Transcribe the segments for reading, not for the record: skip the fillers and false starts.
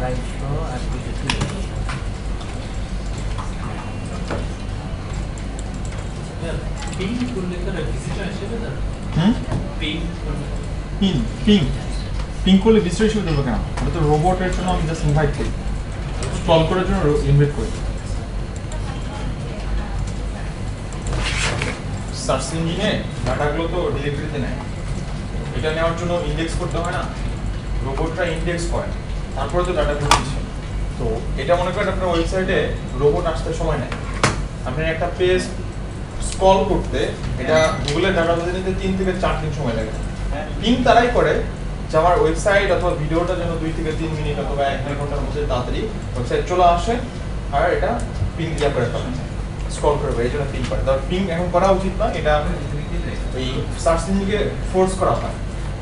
250 আর 230 ping করলে তো visitor আসবে না পিং করলে ভিজিটর ইস্যু দেবো কেন? ওটা তো রোবটের জন্য আমি জাস্ট ইনভাইট করি, স্টল করার জন্য ইনভাইট করি। সার্চ ইঞ্জিনে ডাটাগুলো তো ডিরেক্টরিতে নেয়, এটা নেওয়ার জন্য ইন্ডেক্স করতে হয় না, রোবটটা ইন্ডেক্স করে তারপরে তো ডাটাগুলো দিচ্ছে। তো এটা মনে করেন আপনার ওয়েবসাইটে রোবট আসতে সময় নেয়, আপনি একটা পেজ স্ক্রল করতে এটা গুগলের ডাটাবেসে নিতে 3 থেকে 4 দিন সময় লাগে। পিং তারাই করে যে আমার ওয়েবসাইট অথবা ভিডিওটা যেন 2 থেকে 3 মিনিট অথবা 1-2 ঘন্টার মধ্যে তাড়াতাড়ি ওয়েবসাইট চলে আসে, আর এটা পিং দিয়া করে ফেলে, স্ক্রল করবে, এই জন্য পিং করে। তার পিং এখন করা উচিত না, এটা ওই সার্চ ইঞ্জিনকে ফোর্স করা হয়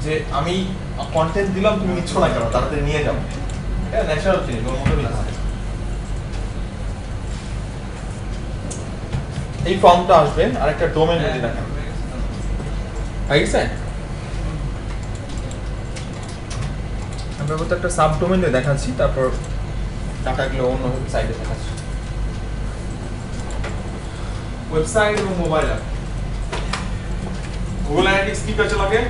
যে আমি কন্টেন্ট দিলাম তুমি নিচ্ছ না কেন, তাড়াতাড়ি নিয়ে যাও। এটা ন্যাচারাল জিনিস, ওর মতো না। এই ফর্মটা আসবে আর একটা ডোমেন যদি দেখেন আইছে, আমরা তো একটা সাব ডোমেনে দেখাচ্ছি, তারপর ডাটাগুলো অন্য সাইডে দেখাচ্ছি। ওয়েবসাইট এবং মোবাইল অ্যাপ, গুগল অ্যানালিটিক্স কি কাজে লাগে?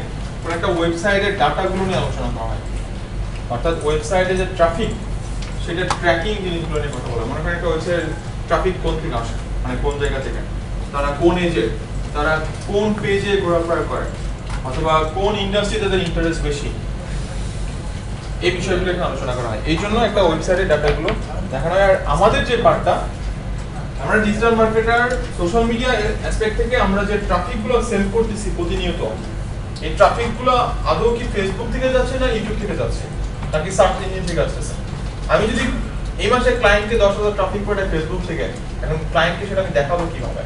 কোন একটা ওয়েবসাইটের ডাটাগুলো নিয়ে আলোচনা করা হয়, অর্থাৎ ওয়েবসাইটে যে ট্রাফিক সেটা ট্র্যাকিং জিনিসগুলো নিয়ে কথা বলা। মনে করেন একটা ওয়েবসাইটের ট্রাফিক কোন থেকে আসে, মানে কোন জায়গা থেকে, তারা কোন এজে, তারা কোন পেজে ঘোরাফেরা করে, অথবা কোন ইন্ডাস্ট্রি তাদের ইন্টারেস্ট বেশি, এই বিষয়গুলো এখানে আলোচনা করা হয়। এই জন্য একটা ওয়েবসাইটের ডাটাগুলো দেখানো হয়। আর আমাদের যে পার্টটা, আমরা digital marketer social media aspect থেকে আমরা যে ট্রাফিকগুলো সেল করতেছি প্রতিনিয়ত, এই ট্রাফিকগুলো আদৌ কি ফেসবুক থেকে যাচ্ছে না ইউটিউব থেকে যাচ্ছে নাকি সার্চ ইঞ্জিন থেকে আসছে? আমি যদি এই মাসে ক্লায়েন্টকে 10,000 ট্রাফিক পাঠাই ফেসবুক থেকে, এখন ক্লায়েন্টকে সেটা আমি দেখাবো কিভাবে?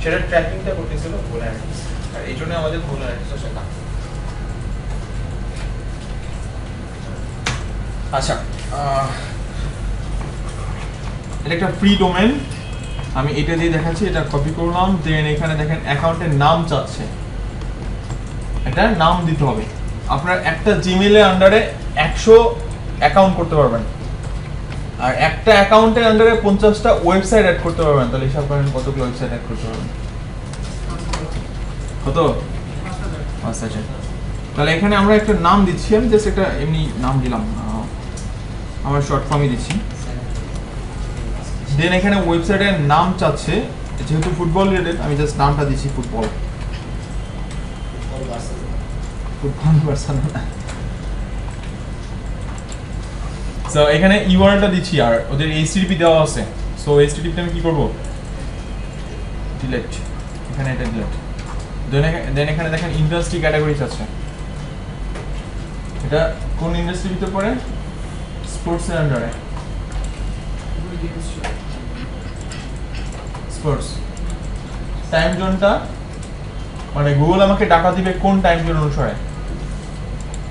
সেটা ট্র্যাকিংটা করতেছিল গুগল অ্যানালিটিক্স, আর এই জন্য আমাদের গুগল অ্যানালিটিক্স শেখা। আচ্ছা, এটা একটা ফ্রি ডোমেন, আমি এটা দিয়ে দেখাচ্ছি, এটা কপি করলাম, দেন এখানে দেখেন অ্যাকাউন্টের নাম চাচ্ছে, এটা নাম দিতে হবে। আপনার একটা জিমেইলের আন্ডারে 100 অ্যাকাউন্ট করতে পারবেন, আর একটা অ্যাকাউন্টের আন্ডারে 50টা ওয়েবসাইট অ্যাড করতে পারবেন। তাহলে হিসাব করেন কতগুলো ওয়েবসাইট অ্যাড করতে পারবেন, কত? আচ্ছা, তাহলে এখানে আমরা একটা নাম দিচ্ছি, আমি জাস্ট একটা এমনি নাম দিলাম, আমার শর্ট ফর্মই দিচ্ছি। দেন এখানে ওয়েবসাইটের নাম চাচ্ছে, যেহেতু ফুটবল রিলেটেড আমি জাস্ট নামটা দিচ্ছি ফুটবল বার্সেলোনা। সো এখানে ইউআরএলটা দিচ্ছি, আর ওদের এইচটিটিপি দেওয়া আছে। সো এইচটিটিপি আমি কি করব? ডিলিট, এখানে এটা ডিলিট। দেন এখানে দেখেন ইন্ডাস্ট্রি ক্যাটাগরিজ আছে, এটা কোন ইন্ডাস্ট্রির ভিতরে পড়ে? স্পোর্টস এর আন্ডারে, স্পোর্টস। টাইম জোনটা মানে গুগল আমাকে ডাটা দিবে কোন টাইম জোন অনুসারে?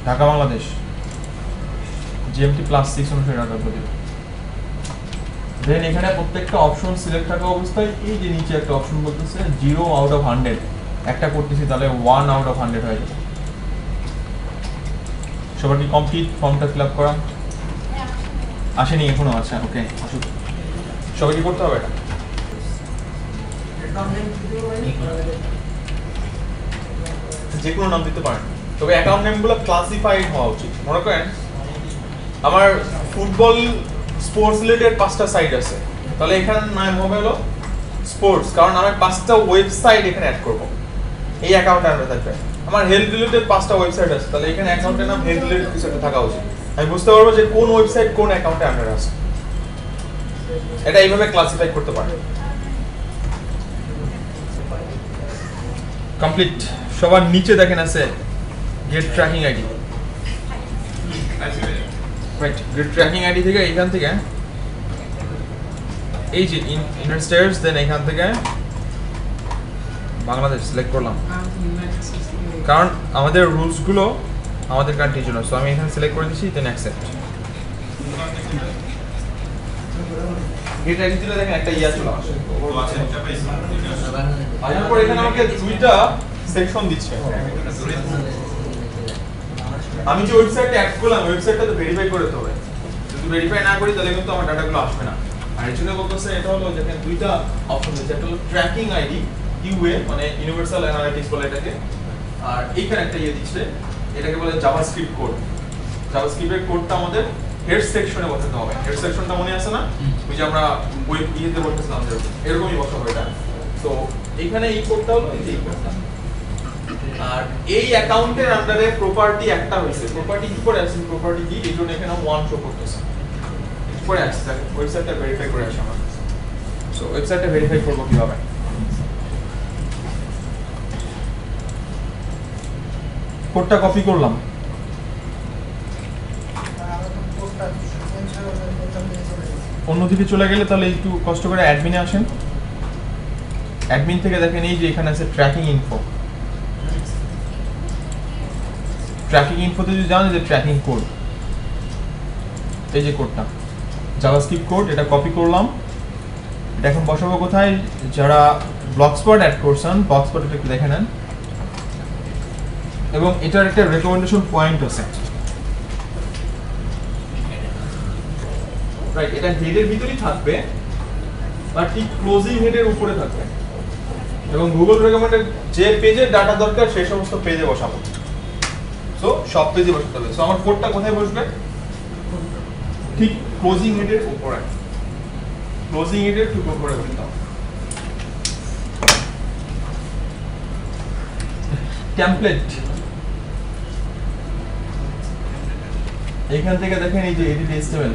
ঢাকা বাংলাদেশ GMT +6 অনুসারে ডাটা দিবে। দেন এখানে প্রত্যেকটা অপশন সিলেক্ট থাকা অবস্থায় এই যে নিচে একটা অপশন বলতেছে 0 আউট অফ 100, একটা করতেছি তাহলে 1 আউট অফ 100 হয়ে যাবে। সবার কি কমপ্লিট ফর্মটা ফিল আপ করা? আসেনি এখনো? আচ্ছা, ওকে, আসুক। সবাই কি করতে হবে? এটা যে কোনো নাম দিতে পারেন, তবে অ্যাকাউন্ট নেমগুলো ক্লাসিফাইড হওয়া উচিত। মনে করেন আমার ফুটবল স্পোর্টস রিলেটেড 5টা সাইট আছে, তাহলে এখানে নাম হবে হলো স্পোর্টস, কারণ আমি 5টা ওয়েবসাইট এখানে অ্যাড করব, এই অ্যাকাউন্টে আনতে থাকবে। আমার হেলথ রিলেটেড 5টা ওয়েবসাইট আছে, তাহলে এখানে অ্যাকাউন্টের নাম হেলথ রিলেটেড কিছু একটা থাকা উচিত। আমি বুঝতে পারবো যে কোন ওয়েবসাইট কোন অ্যাকাউন্টে আন্ডার আছে। এটা এইভাবে ক্লাসিফাই করতে পারে। কমপ্লিট। সবার নিচে দেখেন আছে get tracking ID, right? Get tracking ID থেকে এখান থেকে এই যে ইন্টারস্টেটস, দেন এখান থেকে বাংলাদেশ সিলেক্ট করলাম, কারণ আমাদের রুলসগুলো আমাদের কান্ট্রির জন্য। সো আমি এখানে সিলেক্ট করে দিচ্ছি, দেন অ্যাকসেপ্ট। গেট আইডি দিলে দেখেন একটা ইয়া চলে আসে, আসার পর এখানে আমাকে 2টা সেকশন দিচ্ছে। আমি যে ওয়েবসাইটে অ্যাড করলাম, ওয়েবসাইটটা তো ভেরিফাই করতে হবে। যদি ভেরিফাই না করি তাহলে কিন্তু আমার ডাটাগুলো আসবে না। আর এর জন্য বলতেছে এটা হলো যেখানে দুইটা অপশন রয়েছে, একটা হলো ট্র্যাকিং আইডি ইউএ মানে ইউনিভার্সাল অ্যানালিটিক্স বলে এটাকে, আর এইখানে একটা দিচ্ছে এটাকে বলে জাভাস্ক্রিপ্ট কোড। জাভাস্ক্রিপ্টের কোডটা আমাদের হেড সেকশনে বসাতে হবে। হেড সেকশনটা মনে আছে না, ওই যে আমরা ওয়েব ইয়েতে বলতেছিলাম যে এরকমই বসাবো এটা। তো এখানে এই কোডটা হলো এই যে এই কোডটা। আর এই অ্যাকাউন্টের আন্ডারে প্রপার্টি একটা হইছে, প্রপার্টি কি করে আছে, প্রপার্টি কি এই জন্য এখানে 1 শো করতেছে পরে আসছে। ওয়েবসাইটটা ভেরিফাই করে আসি আমরা। সো ওয়েবসাইটটা ভেরিফাই করব কিভাবে, কোডটা কপি করলাম, অন্যদিকে চলে গেলে তাহলে একটু কষ্ট করে অ্যাডমিনে আসেন। অ্যাডমিন থেকে দেখেন এই যে এখানে আছে ট্র্যাকিং ইনফো। ট্র্যাকিং ইনফোতে যদি যান যে ট্র্যাকিং কোড, এই যে কোডটা জাভাস্ক্রিপ্ট কোড, এটা কপি করলাম। এটা এখন বসাবো কোথায়, যারা ব্লগস্পট অ্যাড করছেন ব্লগস্পট এটা একটু দেখে নেন, এবং এটার একটা রেকমেন্ডেশন পয়েন্ট আছে। রাইট, এটা হেডের ভিতরেই থাকবে বা ঠিক ক্লোজিং হেডের উপরে থাকবে, এবং গুগল রেকমেন্ডেড যে পেজের ডাটা দরকার সেই সমস্ত পেজে বসাবো। সো সব পেজে বসাতে হবে। সো আমার কোডটা কোথায় বসবে, ঠিক ক্লোজিং হেডের উপরে, ক্লোজিং হেডের ঠিক উপরে বসাতে টেমপ্লেট। এইখান থেকে দেখেন এই যে এডিট এইচটিএমএল,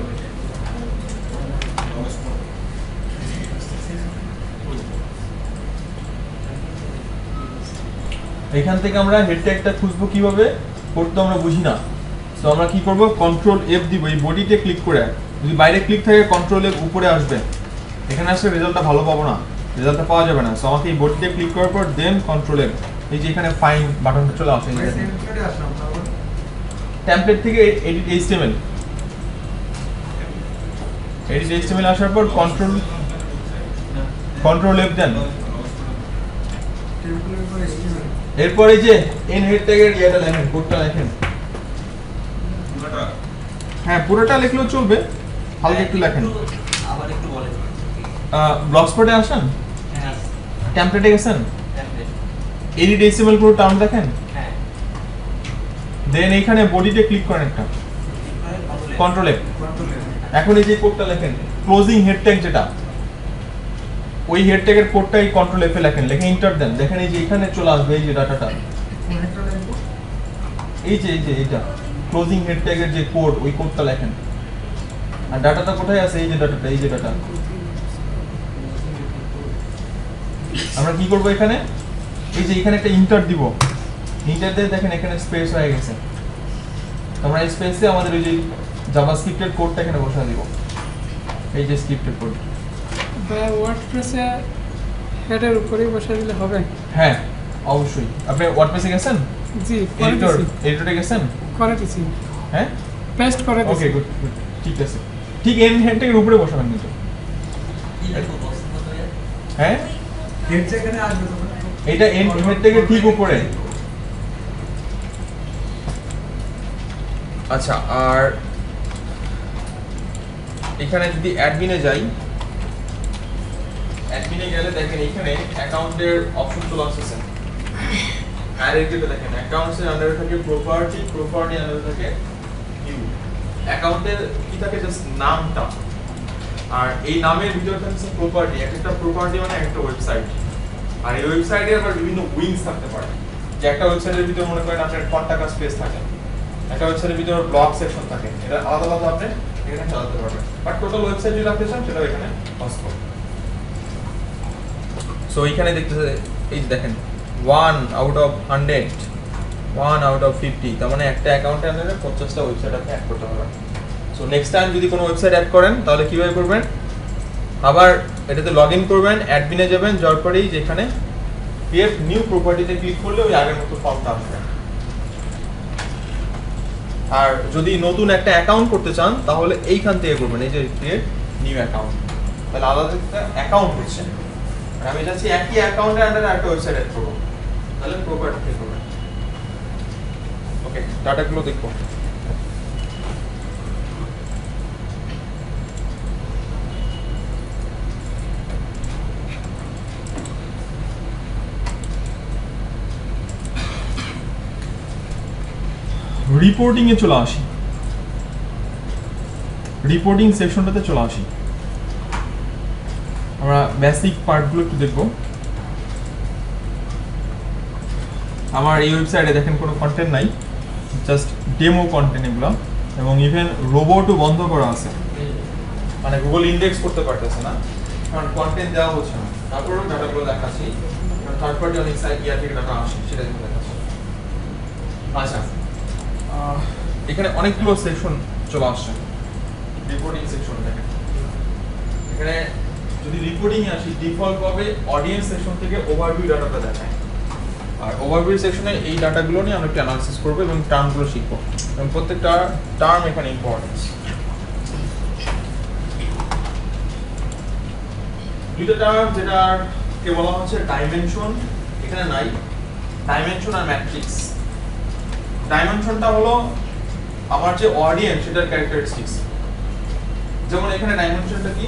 এখান থেকে আমরা হেড ট্যাগটা খুঁজবো কিভাবে, কোড তো আমরা বুঝি না। সো আমরা কি করব, কন্ট্রোল এফ দিব, এই বডিতে ক্লিক করে, যদি বাইরে ক্লিক থাকে কন্ট্রোল এফ উপরে আসবে, এখানে আসলে রেজাল্টটা ভালো পাবো না, রেজাল্টটা পাওয়া যাবে না। সো আমাকে এই বডিতে ক্লিক করার পর দেন কন্ট্রোল এফ, এই যে এখানে ফাইন বাটনটা চলে আসে, টেমপ্লেট থেকে এডিট এইচটিএমএল, এডিট এইচটিএমএল আসার পর কন্ট্রোল এফ দেন। এরপর এই যে এন হেড ট্যাগের ইয়েটা লেখেন, কোডটা লেখেন। হ্যাঁ পুরোটা লিখলেও চলবে, হালকা একটু লেখেন। আবার একটু বলেন, ব্লগস্পটে আসেন, হ্যাঁ টেমপ্লেটে গেছেন, টেমপ্লেট, এডিট এইচটিএমএল পুরো টার্ম দেখেন, হ্যাঁ দেন এইখানে বডিতে ক্লিক করেন একটা, কন্ট্রোল এফ। এখন এই যে কোডটা লেখেন, ক্লোজিং হেড ট্যাগ যেটা, ওই হেড ট্যাগের কোডটা এই কন্ট্রোল এফ এ লেখেন, লিখে এন্টার দেন। দেখেন এই যে এখানে চলে আসবে এই যে ডাটাটা, এই যে এইটা ক্লোজিং হেড ট্যাগের যে কোড, ওই কোডটা লেখেন। আর ডাটাটা কোথায় আছে, এই যে ডাটাটা, এই যে ডাটা। আমরা কি করব এখানে, এই যে এখানে একটা ইন্টার দিব, ইন্টার দিয়ে দেখেন এখানে স্পেস হয়ে গেছে। আমরা এই স্পেসে আমাদের ওই যে জাভাস্ক্রিপ্টের কোডটা এখানে বসা দিব, এই যে স্ক্রিপ্টের কোড। ওয়ার্ডপ্রেসে হেডের উপরেই বসে দিলে হবে? হ্যাঁ অবশ্যই। আপনি ওয়ার্ডপ্রেসে গেছেন, জি করে দিছি, এডিটরে গেছেন, করে দিছি, হ্যাঁ পেস্ট করে দিছি। ওকে গুড গুড, ঠিক আছে। ঠিক এন হেডটাকে উপরে বসাবেন কিন্তু, হ্যাঁ হেড যেখানে আসবে এটা এন হেড থেকে ঠিক উপরে। আচ্ছা, আর এখানে যদি অ্যাডমিনে যাই, অ্যাডমিনে গেলে দেখেন এখানে অ্যাকাউন্টের অপশন চলে আসছে। আর এই যেটা দেখেন অ্যাকাউন্টসের আন্ডারে থাকে প্রপার্টি, প্রপার্টি আন্ডারে থাকে ভিউ। অ্যাকাউন্টের কি থাকে, জাস্ট নামটা, আর এই নামের ভিতরে থাকে প্রপার্টি। একটা প্রপার্টি মানে একটা ওয়েবসাইট, আর এই ওয়েবসাইটে আবার বিভিন্ন উইংস থাকতে পারে। যে একটা ওয়েবসাইটের ভিতরে মনে করেন আপনার কন্টাক্ট স্পেস থাকে, একটা ওয়েবসাইটের ভিতরে ব্লগ সেকশন থাকে, এটা আলাদা আলাদা আপনি এখানে চালাতে পারবেন। বাট টোটাল ওয়েবসাইট যদি রাখতে চান সেটাও এখানে পসিবল। সো এইখানে দেখতেছে এই যে দেখেন 1 আউট অফ 100, 1 আউট অফ 50, তার মানে একটা অ্যাকাউন্টে আপনাদের 50টা ওয়েবসাইট আপনি অ্যাড করতে পারবেন। সো নেক্সট টাইম যদি কোনো ওয়েবসাইট অ্যাড করেন তাহলে কিভাবে করবেন, আবার এটাতে লগইন করবেন, অ্যাডমিনে যাবেন, যাওয়ার পরেই যেখানে ক্রিয়েট নিউ প্রপার্টিতে ক্লিক করলে ওই আগের মতো ফর্মটা আসবে। আর যদি নতুন একটা অ্যাকাউন্ট করতে চান তাহলে এইখান থেকে করবেন, এই যে ক্রিয়েট নিউ অ্যাকাউন্ট, তাহলে আলাদা একটা অ্যাকাউন্ট হচ্ছে। আর আমি চাচ্ছি একই অ্যাকাউন্টের আন্ডারে একটা ওয়েবসাইট অ্যাড করবো, তাহলে প্রপার্টি থেকে করবেন। ওকে, ডাটাগুলো দেখবো। রিপোর্টিং এ চলে আসি, রিপোর্টিং সেকশনটাতে চলে আসি। আমরা বেসিক পার্টগুলো একটু দেখব। আমার এই ওয়েবসাইটে দেখেন কোনো কন্টেন্ট নাই, জাস্ট ডেমো কন্টেন্ট এগুলো, এবং ইভেন রোবটও বন্ধ করা আছে, মানে গুগল ইন্ডেক্স করতে পারতেছে না, কারণ কন্টেন্ট দেওয়া হচ্ছে না। তারপরেও ডাটাগুলো দেখাচ্ছি, থার্ড পার্টি অনেক সাইট ইয়ার থেকে ডাটা আসে, সেটা কিন্তু দেখাচ্ছি। আচ্ছা, এখানে অনেকগুলো সেকশন চলে আসছে। রিপোর্টিং সেকশন দেখেন, এখানে যদি রিপোর্টিং এ আসি, ডিফল্ট ভাবে অডিয়েন্স সেকশন থেকে ওভারভিউ ডাটাটা দেখায়। আর ওভারভিউ সেকশনে এই ডাটাগুলো নিয়ে আমরা একটু অ্যানালাইসিস করব এবং টার্মগুলো শিখব, এবং প্রত্যেকটা টার্ম এখানে ইম্পর্টেন্স। দুইটা টার্ম যেটাকে বলা হচ্ছে ডাইমেনশন, এখানে নাই, ডাইমেনশন আর ম্যাট্রিক্স। ডাইমেনশনটা হলো আমার যে অডিয়েন্স সেটার ক্যারেক্টারিস্টিক্স। যেমন এখানে ডাইমেনশনটা কি,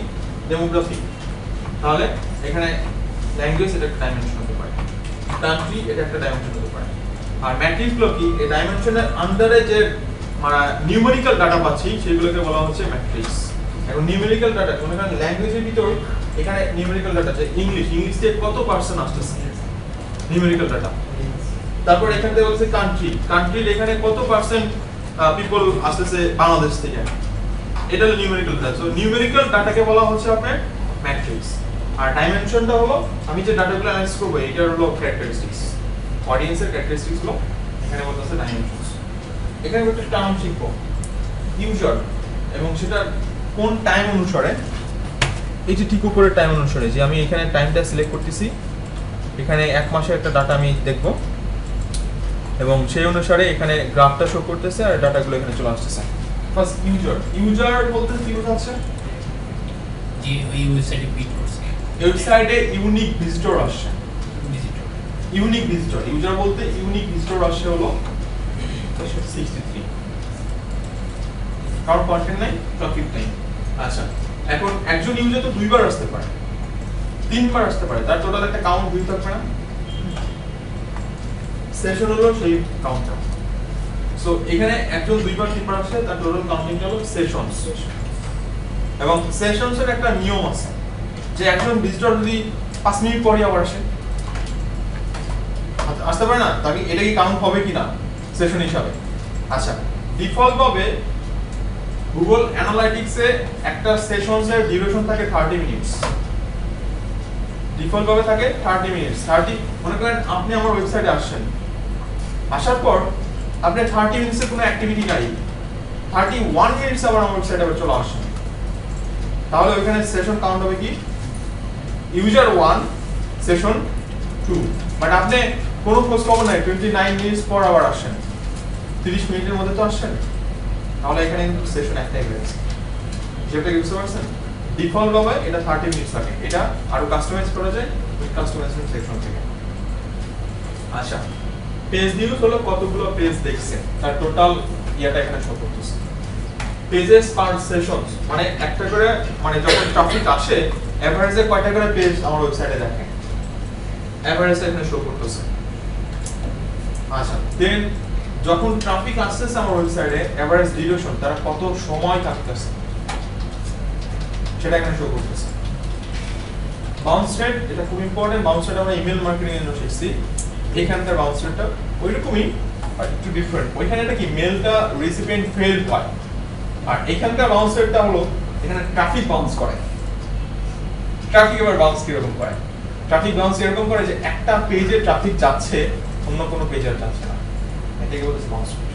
ডেমোগ্রাফি, তাহলে এখানে ল্যাঙ্গুয়েজ এটা একটা ডাইমেনশন হতে পারে, কান্ট্রি এটা একটা ডাইমেনশন হতে পারে। আর ম্যাট্রিক্স গুলো কি, এই ডাইমেনশনের আন্ডারে যে মানে নিউমেরিক্যাল ডাটা পাচ্ছি সেগুলোকে বলা হচ্ছে ম্যাট্রিক্স। এখন নিউমেরিক্যাল ডাটা মনে করেন ল্যাঙ্গুয়েজের ভিতর, এখানে নিউমেরিক্যাল ডাটা আছে ইংলিশ থেকে কত পার্সেন্ট আসতেছে নিউমেরিক্যাল ডাটা। তারপর এখান থেকে বলছে কান্ট্রির এখানে কত পার্সেন্ট পিপল আসতেছে বাংলাদেশ থেকে, এটা হলো নিউমেরিক্যাল ডাটা। সো নিউমেরিক্যাল ডাটাকে বলা হচ্ছে আপনার ম্যাট্রিক্স। আর ডাইমেনশনটা হলো আমি যে ডাটাগুলো অ্যানালাইজ করব এটা হলো ক্যারেক্টারিস্টিক্স, অডিয়েন্সের ক্যারেক্টারিস্টিক্স গুলো এখানে বলতেছে ডাইমেনশনস। এখানে একটা টার্ম শিখবো ইউজার, এবং সেটা কোন টাইম অনুসারে, এই যে ঠিক উপরের টাইম অনুসারে, যে আমি এখানে টাইমটা সিলেক্ট করতেছি, এখানে এক মাসের একটা ডাটা আমি দেখব, এবং সেই অনুসারে এখানে গ্রাফটা শো করতেছে আর ডাটাগুলো এখানে চলে আসতেছে। ফার্স্ট ইউজার বলতে কি বোঝাচ্ছে, যে ওই ওয়েবসাইটে ভিজিট করছে, ওয়েবসাইটে ইউনিক ভিজিটর আসছে। ইউনিক ভিজিটর, ইউজার বলতে ইউনিক ভিজিটর আসছে হলো 63, কারণ কন্টেন্ট নাই, টপিক নাই। আচ্ছা, এখন একজন ইউজার তো দুইবার আসতে পারে, তিনবার আসতে পারে, তার টোটাল একটা কাউন্ট দুই থাকবে না, সেশন হলো সেই কাউন্টটা। সো এখানে একজন দুইবার তিনবার আসে, তার টোটাল কাউন্টিংটা হলো সেশনস। এবং সেশনসের একটা নিয়ম আছে যে একজন ভিজিটর যদি 5 মিনিট পরে আবার আসে, আসতে পারে না, তাকে এটা কি কাউন্ট হবে কিনা সেশন হিসাবে? আচ্ছা, ডিফল্ট ভাবে গুগল অ্যানালাইটিক্সে একটা সেশনসের ডিউরেশন থাকে 30 মিনিটস, ডিফল্ট ভাবে থাকে 30 মিনিটস। 30 মনে করেন আপনি আমার ওয়েবসাইটে আসছেন, আসার পর আপনি 30 মিনিটসের কোনো অ্যাক্টিভিটি নাই, 31 মিনিটস আবার আমার ওয়েবসাইটে আবার চলে আসেন, তাহলে ওইখানে সেশন কাউন্ট হবে কি ইউজার 1 সেশন 2। বাট আপনি কোনো খোঁজ খবর নাই, 29 মিনিটস পর আবার আসেন, 30 মিনিটের মধ্যে তো আসছেন, তাহলে এখানে কিন্তু সেশন একটাই রয়েছে। যেটা বুঝতে পারছেন, ডিফল্ট ভাবে এটা 30 মিনিটস থাকে, এটা আরো কাস্টমাইজ করা যায় উইথ কাস্টমাইজেশন সেকশন থেকে। আচ্ছা, পেজ ভিউজ হলো কতগুলো পেজ দেখছে, তার টোটাল ইয়াটা এখানে শো করতেছে। পেজেস পার সেশনস মানে একটা করে, মানে যখন ট্রাফিক আসে এভারেজে কয়টা করে পেজ আমার ওয়েবসাইটে দেখে, এভারেজে এখানে শো করতেছে। আচ্ছা, দেন যখন ট্রাফিক আসতেছে আমার ওয়েবসাইটে এভারেজ ডিউরেশন, তারা কত সময় থাকতেছে সেটা এখানে শো করতেছে। বাউন্স রেট, এটা খুব ইম্পর্টেন্ট। বাউন্স রেট আমরা ইমেল মার্কেটিং এর জন্য শিখছি, এখানকার বাউন্স রেটটা ওইরকমই বাট একটু ডিফারেন্ট। ওইখানে এটা কি মেলটা রিসিপিয়েন্ট ফেলড হয়, আর এখানকার বাউন্স রেটটা হলো এখানে ট্রাফিক বাউন্স করে। ট্রাফিক এবার বাউন্স কিরকম করে, ট্রাফিক বাউন্স এরকম করে যে একটা পেজে ট্রাফিক যাচ্ছে, অন্য কোনো পেজে যাচ্ছে না, এটাকে বলছে বাউন্স রেট।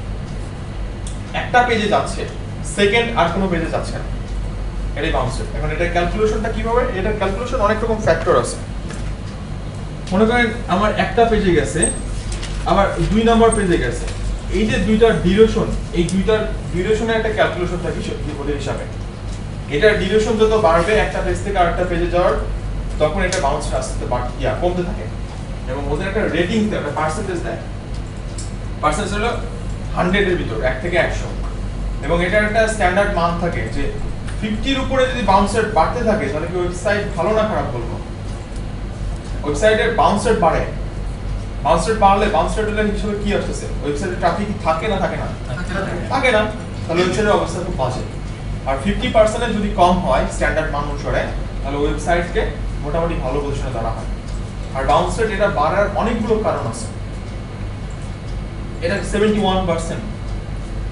একটা পেজে যাচ্ছে, সেকেন্ড আর কোনো পেজে যাচ্ছে না, এটাই বাউন্স রেট। এখন এটার ক্যালকুলেশনটা কিভাবে, এটার ক্যালকুলেশন অনেক রকম ফ্যাক্টর আছে। মনে করেন আমার একটা পেজে গেছে, আবার 2 নম্বর পেজে গেছে, এই যে দুইটার ডিউরেশন, এই দুইটার ডিউরেশনের একটা ক্যালকুলেশন থাকে ওদের হিসাবে। এটার ডিউরেশন যত বাড়বে একটা পেজ থেকে আরেকটা পেজে যাওয়ার, তখন এটা বাউন্স আস্তে কমতে থাকে। এবং ওদের একটা রেটিং দেয়, একটা পার্সেন্টেজ দেয়, পার্সেন্টেজ হলো 100 এর ভিতর 1 থেকে 100, এবং এটার একটা স্ট্যান্ডার্ড মান থাকে যে 50 এর উপরে যদি বাউন্স রেট বাড়তে থাকে তাহলে কি ওয়েবসাইট ভালো না খারাপ বলবো। ওয়েবসাইটের বাউন্স রেট বাড়ে বাউন্স রেট বাড়লে বাউন্স রেট হিসেবে কি আসতেছে ওয়েবসাইটে ট্রাফিক থাকে না থাকে না থাকে না, তাহলে ওয়েবসাইটের অবস্থা খুব বাজে। আর 50% এর যদি কম হয় স্ট্যান্ডার্ড মান অনুসারে, তাহলে ওয়েবসাইটকে মোটামুটি ভালো পজিশনে দাঁড়া হয়। আর বাউন্স রেট এটা বাড়ার অনেকগুলো কারণ আছে। এটা 71%।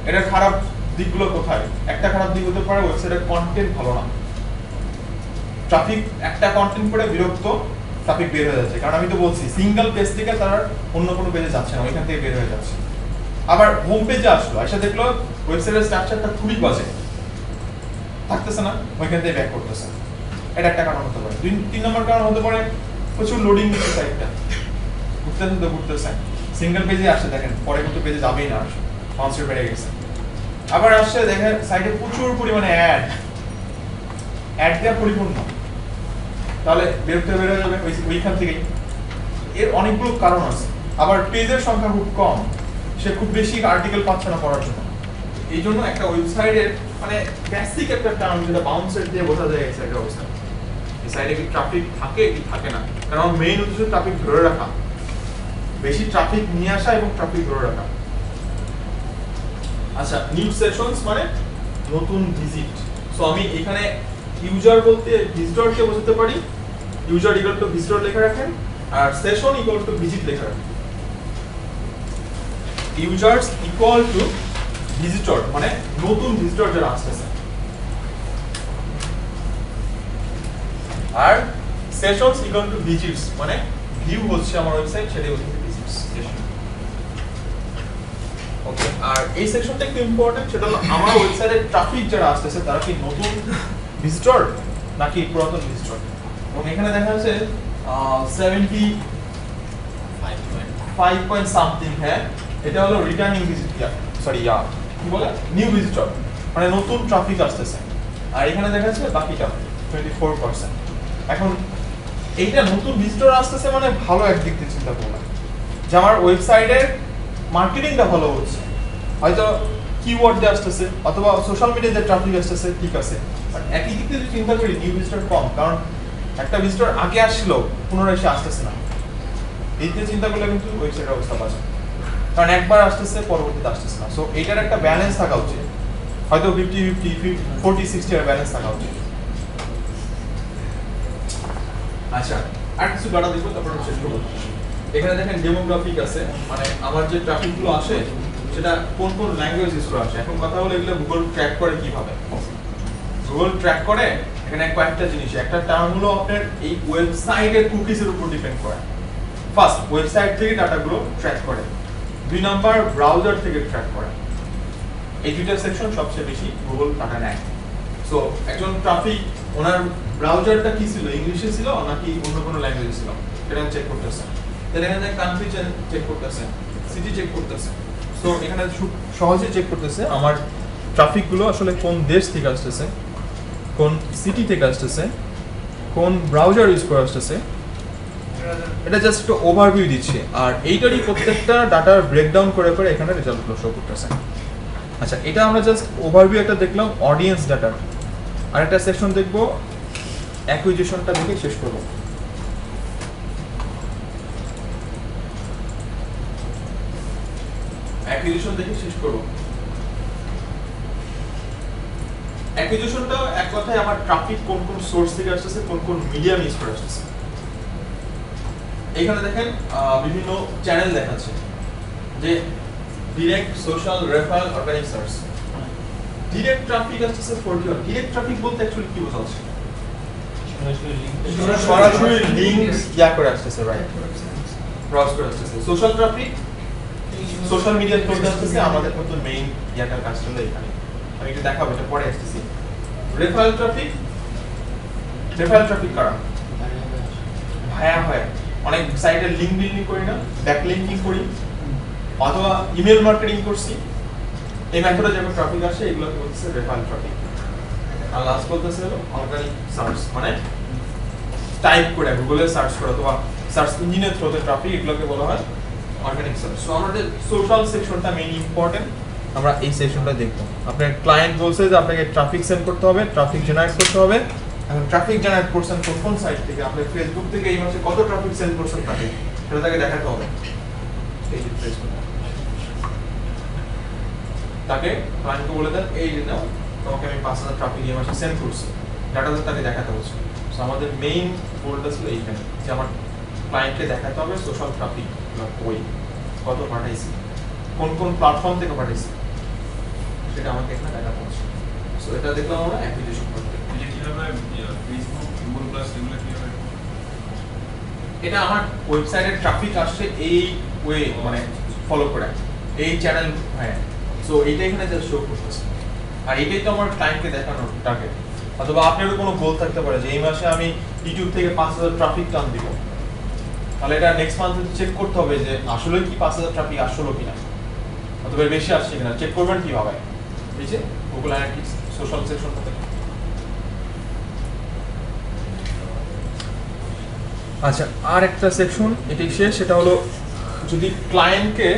এটা খারাপ দিকগুলো কোথায়? একটা খারাপ দিক হতে পারে ওয়েবসাইটের কন্টেন্ট ভালো না, ট্রাফিক একটা কন্টেন্ট পড়ে বিরক্ত, ট্রাফিক বের হয়ে যাচ্ছে। কারণ আমি তো বলছি সিঙ্গেল পেজ থেকে তারা অন্য কোনো পেজে যাচ্ছে না, ওইখান থেকে বের হয়ে যাচ্ছে। আবার হোম পেজে আসলো, এসে দেখলো ওয়েবসাইটের স্ট্রাকচারটা খুবই বাজে, থাকতেছে না, ওইখান থেকে ব্যাক করতেছে। এটা একটা কারণ হতে পারে। 3 নম্বর কারণ হতে পারে প্রচুর লোডিং নিচ্ছে সাইটটা, ঘুরতেছে সিঙ্গেল পেজে আসে, দেখেন পরে কিন্তু পেজে যাবেই না, বাউন্স রেট বেড়ে গেছে। আবার আসছে দেখেন সাইটে প্রচুর পরিমাণে অ্যাড দেওয়া পরিপূর্ণ, তাহলে বিরক্ত বের হয়ে যাবে ওইখান থেকেই। এর অনেকগুলো কারণ আছে। আবার পেজের সংখ্যা খুব কম, সে খুব বেশি আর্টিকেল পাচ্ছে না পড়ার জন্য। এই জন্য একটা ওয়েবসাইটের মানে বেসিক একটা টার্ম যেটা বাউন্স রেট দিয়ে বোঝা যায় এই সাইটের অবস্থা, এই সাইটে কি ট্রাফিক থাকে কি থাকে না। কারণ মেইন উদ্দেশ্য ট্রাফিক ধরে রাখা, বেশি ট্রাফিক নিয়ে আসা এবং ট্রাফিক ধরে রাখা। আচ্ছা, নিউ সেশনস মানে নতুন ভিজিট। সো আমি এখানে ইউজার বলতে ভিজিটরকে বোঝাতে পারি, ইউজার ইকুয়াল টু ভিজিটর লেখা রাখেন, আর সেশন ইকুয়াল টু ভিজিট লেখা রাখেন। ইউজার্স ইকুয়াল টু ভিজিটর মানে নতুন ভিজিটর যারা আসতেছে, আর সেশনস ইকুয়াল টু ভিজিটস মানে ভিউ হচ্ছে আমার ওয়েবসাইট, সেটাই হচ্ছে ভিজিটস সেশন। ওকে, আর এই সেকশনটা একটু ইম্পর্টেন্ট, সেটা হলো আমার ওয়েবসাইটে ট্রাফিক যারা আসতেছে তারা কি নতুন ভিজিটর নাকি পুরাতন ভিজিটর। এবং এখানে দেখা যাচ্ছে 75 পয়েন্ট সামথিং, হ্যাঁ এটা হলো রিটার্নিং ভিজিটর, সরি কি বলে নিউ ভিজিটর মানে নতুন ট্রাফিক আসতেছে। আর এখানে দেখা যাচ্ছে বাকিটা 24%। এখন এইটা নতুন ভিজিটর আসতেছে মানে ভালো একদিক দিয়ে চিন্তা করলাম যে আমার ওয়েবসাইটের মার্কেটিংটা ভালো হচ্ছে, হয়তো কিওয়ার্ড দিয়ে আসতেছে অথবা সোশ্যাল মিডিয়াতে ট্রাফিক আসতেছে, ঠিক আছে। বাট একই দিক থেকে চিন্তা করি নিউ ভিজিটর কম, কারণ একটা ভিজিটর আগে আসলো পুনরায় সে আসতেছে না। এই দিয়ে চিন্তা করলে কিন্তু ওয়েবসাইটের অবস্থা বাজে, কারণ একবার আসতেছে পরবর্তীতে আসতেছে না। সো এইটার একটা ব্যালেন্স থাকা উচিত, হয়তো 50-50, 40-60 এর ব্যালেন্স থাকা উচিত। আচ্ছা, আর কিছু ডাটা দেখবো তারপর শেষ করবো। এখানে দেখেন ডেমোগ্রাফিক আছে, মানে আমার যে ট্রাফিক গুলো আসে সেটা কোন কোন ল্যাঙ্গুয়েজ ইউজ করে আসে। এখন কথা হলো এগুলো গুগল ট্র্যাক করে কিভাবে। গুগল ট্র্যাক করে এখানে কয়েকটা জিনিস, একটা টার্ম হলো আপনার এই ওয়েবসাইটের কুকিজের উপর ডিপেন্ড করে। ফার্স্ট ওয়েবসাইট থেকে ডাটাগুলো ট্র্যাক করে, 2 নাম্বার ব্রাউজার থেকে ট্র্যাক করে। এই দুইটা সেকশন সবচেয়ে বেশি গুগল ডাটা নেয়। সো একজন ট্রাফিক ওনার ব্রাউজারটা কি ছিল, ইংলিশে ছিল নাকি অন্য কোনো ল্যাঙ্গুয়েজে ছিল, সেটা চেক করতেছে। তাহলে এখানে কান্ট্রি চেক করতেছে, সিটি চেক করতেছে। সো এখানে সহজে চেক করতেছে আমার ট্রাফিক গুলো আসলে কোন দেশ থেকে আসতেছে, কোন সিটি থেকে আসতেছে, কোন ব্রাউজার ইউজ করে আসতেছে। এটা জাস্ট একটু ওভারভিউ দিচ্ছে, আর এইটারই প্রত্যেকটা ডাটার ব্রেকডাউন করে করে এখানে রেজাল্টগুলো শো করতেছে। আচ্ছা, এটা আমরা জাস্ট ওভারভিউ একটা দেখলাম অডিয়েন্স ডাটার। আরেকটা সেকশন দেখবো অ্যাকুইজিশনটা দেখে শেষ করবো। অ্যাকুইজিশন দেখে শেষ করবো। অ্যাকুইজিশনটা এক কথায় আমার ট্রাফিক কোন কোন সোর্স থেকে আসতেছে, কোন কোন মিডিয়াম ইউজ করে আসতেছে। এখানে দেখেন বিভিন্ন চ্যানেল দেখাচ্ছে যে direct, social, referral, organic search. Direct traffic আসতেছে 41। ডিরেক্ট ট্রাফিক বলতে অ্যাকচুয়ালি কি বোঝাচ্ছে? সরাসরি লিংক করে আসতেছে, রাইট, ক্রস করে আসতেছে। সোশ্যাল ট্রাফিক সোশ্যাল মিডিয়া থ্রুতে আসতেছে, আমাদের মতো মেইন কাজটা হলো এখানে। আমি একটু দেখাবো, এটা পরে আসতেছি। রেফারেল ট্রাফিক কারণ ভায়া হয়, অনেক সাইটের লিংক বিল্ডিং করি না, ব্যাক লিংকিং করি অথবা ইমেল মার্কেটিং করছি, এই মেথডে যখন ট্রাফিক আসে এগুলোকে বলতেছে রেফারেল ট্রাফিক। আর লাস্ট বলতেছে হলো অর্গানিক সার্চ, মানে টাইপ করে গুগলে সার্চ করা অথবা সার্চ ইঞ্জিনের থ্রুতে ট্রাফিক, এগুলোকে বলা হয় অর্গানিক সার্চ। সো আমাদের সোশ্যাল সেকশনটা মেইন ইম্পর্টেন্ট, আমরা এই সেকশনটা দেখব। আপনার ক্লায়েন্ট বলছে যে আপনাকে ট্রাফিক সেন্ড করতে হবে, ট্রাফিক জেনারেট করতে হবে। এখন ট্রাফিক জেনারেট করছেন কোন সাইট থেকে? আপনি ফেসবুক থেকে এই মাসে কত ট্রাফিক সেন্ড করছেন তাকে সেটা তাকে দেখাতে হবে। এই যে প্রেস করুন, তাকে ক্লায়েন্টকে বলে দেন এই যে নাও তোমাকে আমি 5000 ট্রাফিক এই মাসে সেন্ড করছি, ডাটাটা তাকে দেখাতে হচ্ছে। সো আমাদের মেইন গোলটা ছিল এইখানে যে আমার ক্লায়েন্টকে দেখাতে হবে সোশ্যাল ট্রাফিক ওই কত পাঠাইছি, কোন কোন প্ল্যাটফর্ম থেকে পাঠাইছি, সেটা আমাকে এখানে দেখাতে হচ্ছে। সো এটা দেখলাম আমরা অ্যাপ্লিকেশন করতে। ফেসবুক, গুগল প্লাস এগুলো কি হবে? এটা আমার ওয়েবসাইটের ট্রাফিক আসছে এই ওয়ে মানে ফলো করে এই চ্যানেল, হ্যাঁ। সো এইটা এখানে জাস্ট শো করতেছে, আর এটাই তো আমার ক্লায়েন্টকে দেখানোর টার্গেট। অথবা আপনারও কোনো গোল থাকতে পারে যে এই মাসে আমি ইউটিউব থেকে 5000 ট্রাফিক টান দিব, তাহলে এটা নেক্সট মান্থে চেক করতে হবে যে আসলে কি 5000 ট্রাফিক আসলো কিনা, অথবা বেশি আসছে কিনা। চেক করবেন কিভাবে? এই যে গুগল অ্যানালিটিক্স সোশ্যাল সেকশন থেকে। আচ্ছা, আর একটা সেকশন এটি শেষ, সেটা হলো যদি ক্লায়েন্টকে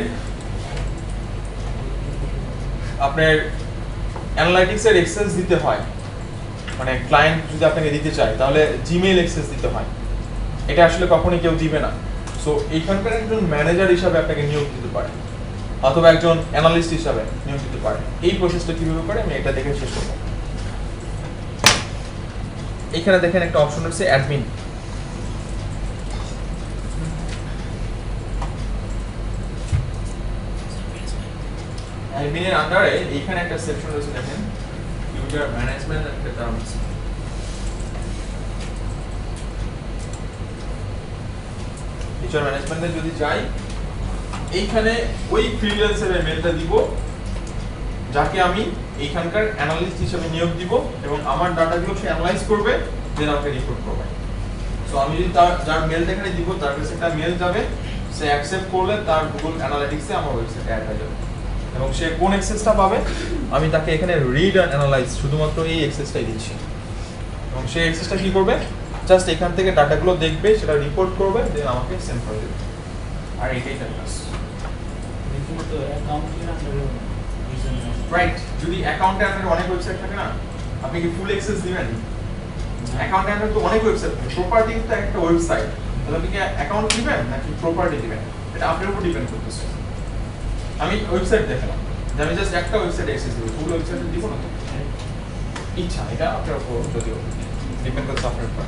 আপনার অ্যানালাইটিক্সের অ্যাক্সেস দিতে হয়, মানে ক্লায়েন্ট যদি আপনাকে দিতে চায় তাহলে জিমেইল অ্যাক্সেস দিতে হয়। এটা আসলে কখনোই কেউ দিবে না। সো এইখানকার একজন ম্যানেজার হিসাবে আপনাকে নিয়োগ দিতে পারে, অথবা একজন অ্যানালিস্ট হিসাবে নিয়োগ দিতে পারে। এই প্রসেসটা কিভাবে করে আমি এটা দেখে শেষ করব। এখানে দেখেন একটা অপশন রয়েছে অ্যাডমিন। অ্যাডমিনের আন্ডারে এইখানে একটা সেকশন রয়েছে, দেখেন ইউজার ম্যানেজমেন্ট একটা টার্ম আছে। ইউজার ম্যানেজমেন্টে যদি যাই, এইখানে ওই ফ্রিল্যান্সারের মেলটা দিব যাকে আমি এইখানকার অ্যানালিস্ট হিসেবে নিয়োগ দিব, এবং আমার ডাটাগুলো সে অ্যানালাইজ করবে, দেন আমাকে রিপোর্ট করবে। সো আমি যদি যার মেলটা এখানে দিব তার কাছে একটা মেল যাবে, সে অ্যাকসেপ্ট করলে তার গুগল অ্যানালিটিক্সে আমার ওয়েবসাইটে অ্যাড হয়ে যাবে। এবং সে কোন অ্যাক্সেসটা পাবে, আমি তাকে এখানে রিড অ্যান্ড অ্যানালাইজ শুধুমাত্র এই অ্যাক্সেসটাই দিচ্ছি। এবং সেই অ্যাক্সেসটা কি করবে, জাস্ট এখান থেকে ডাটাগুলো দেখবে, সেটা রিপোর্ট করবে, দেন আমাকে সেন্ড করে দেবে। আর এটাই তার কাজ। রিপোর্ট অ্যাকাউন্টের আন্ডারে রাইট, যদি অ্যাকাউন্টে আপনার অনেক ওয়েবসাইট থাকে না, আপনি কি ফুল অ্যাক্সেস দিবেন? অ্যাকাউন্টে আপনার তো অনেক ওয়েবসাইট থাকে, প্রপার্টি তো একটা ওয়েবসাইট, তাহলে আপনি কি অ্যাকাউন্ট দিবেন নাকি প্রপার্টি দিবেন, এটা আপনার উপর ডিপেন্ড করতেছে। আমি ওয়েবসাইট দেখালাম যে আমি জাস্ট একটা ওয়েবসাইট অ্যাক্সেস দিব, ফুল ওয়েবসাইটে দিব না তো, ইচ্ছা এটা আপনার উপর যদিও ডিপেন্ড করছে আপনার উপর।